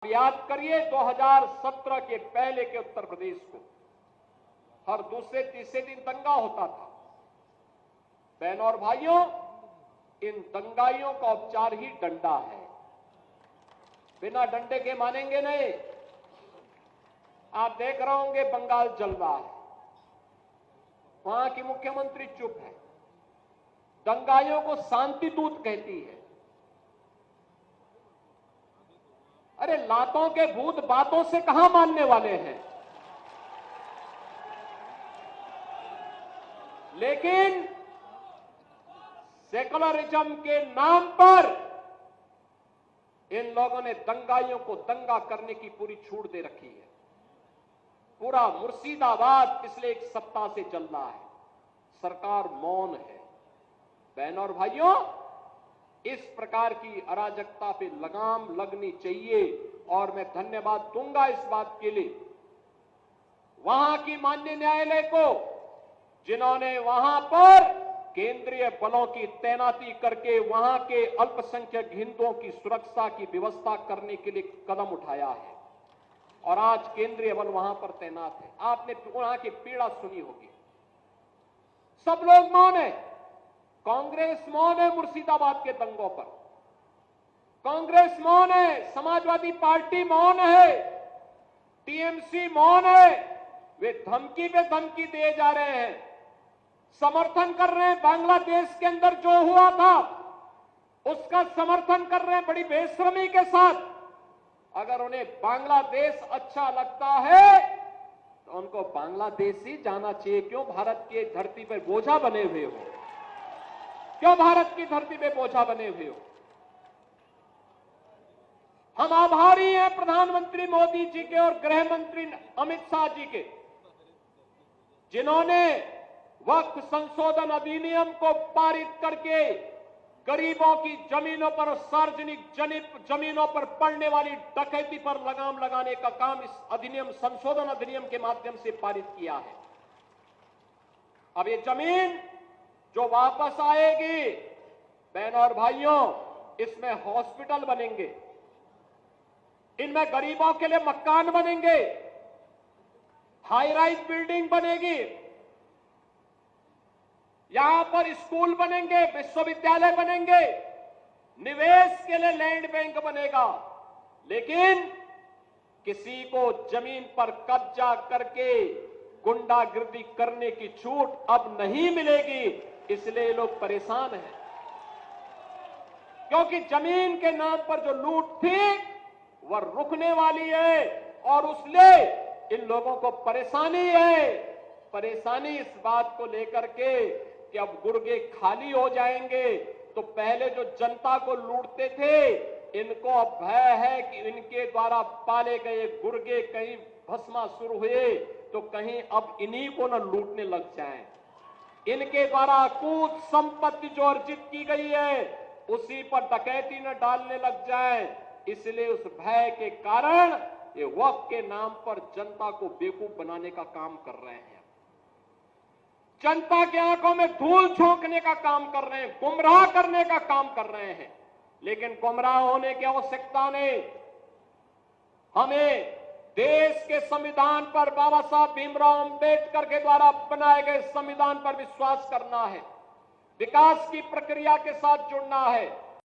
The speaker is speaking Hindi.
याद करिए 2017 के पहले के उत्तर प्रदेश को हर दूसरे तीसरे दिन दंगा होता था। बहनों और भाइयों, इन दंगाइयों का उपचार ही डंडा है। बिना डंडे के मानेंगे नहीं। आप देख रहे होंगे बंगाल जल रहा है, वहां की मुख्यमंत्री चुप है, दंगाइयों को शांति दूत कहती है। अरे लातों के भूत बातों से कहां मानने वाले हैं। लेकिन सेकुलरिज्म के नाम पर इन लोगों ने दंगाइयों को दंगा करने की पूरी छूट दे रखी है। पूरा मुर्शिदाबाद पिछले एक सप्ताह से चल रहा है, सरकार मौन है। बहनों और भाइयों, इस प्रकार की अराजकता पे लगाम लगनी चाहिए और मैं धन्यवाद दूंगा इस बात के लिए वहां की माननीय न्यायालय को, जिन्होंने वहां पर केंद्रीय बलों की तैनाती करके वहां के अल्पसंख्यक हिंदुओं की सुरक्षा की व्यवस्था करने के लिए कदम उठाया है और आज केंद्रीय बल वहां पर तैनात है। आपने वहां की पीड़ा सुनी होगी। सब लोग मौन है। कांग्रेस मौन है मुर्शिदाबाद के दंगों पर, कांग्रेस मौन है, समाजवादी पार्टी मौन है, टीएमसी मौन है। वे धमकी पे धमकी दिए जा रहे हैं, समर्थन कर रहे हैं। बांग्लादेश के अंदर जो हुआ था उसका समर्थन कर रहे हैं बड़ी बेशर्मी के साथ। अगर उन्हें बांग्लादेश अच्छा लगता है तो उनको बांग्लादेश ही जाना चाहिए। क्यों भारत की धरती पर बोझा बने हुए हो? क्यों भारत की धरती पे बोझा बने हुए हो? हम आभारी हैं प्रधानमंत्री मोदी जी के और गृह मंत्री अमित शाह जी के, जिन्होंने वक्फ संशोधन अधिनियम को पारित करके गरीबों की जमीनों पर और सार्वजनिक जमीनों पर पड़ने वाली डकैती पर लगाम लगाने का काम इस अधिनियम संशोधन अधिनियम के माध्यम से पारित किया है। अब ये जमीन जो वापस आएगी, बहनों और भाइयों, इसमें हॉस्पिटल बनेंगे, इनमें गरीबों के लिए मकान बनेंगे, हाई राइज बिल्डिंग बनेगी, यहां पर स्कूल बनेंगे, विश्वविद्यालय बनेंगे, निवेश के लिए लैंड बैंक बनेगा। लेकिन किसी को जमीन पर कब्जा करके गुंडागिर्दी करने की छूट अब नहीं मिलेगी। इसलिए लोग परेशान हैं, क्योंकि जमीन के नाम पर जो लूट थी वह रुकने वाली है और उसलिए इन लोगों को परेशानी है। परेशानी इस बात को लेकर के कि अब गुर्गे खाली हो जाएंगे। तो पहले जो जनता को लूटते थे, इनको अब भय है कि इनके द्वारा पाले गए गुर्गे कहीं भस्मासुर हुए तो कहीं अब इन्हीं को न लूटने लग जाएं। इनके द्वारा अकूत संपत्ति जो अर्जित की गई है उसी पर डकैती न डालने लग जाए। इसलिए उस भय के कारण ये वक्फ के नाम पर जनता को बेवकूफ बनाने का काम कर रहे हैं, जनता के आंखों में धूल झोंकने का काम कर रहे हैं, गुमराह करने का काम कर रहे हैं। लेकिन गुमराह होने की आवश्यकता नहीं। हमें देश के संविधान पर, बाबा साहब भीमराव अंबेडकर के द्वारा बनाए गए संविधान पर विश्वास करना है, विकास की प्रक्रिया के साथ जुड़ना है।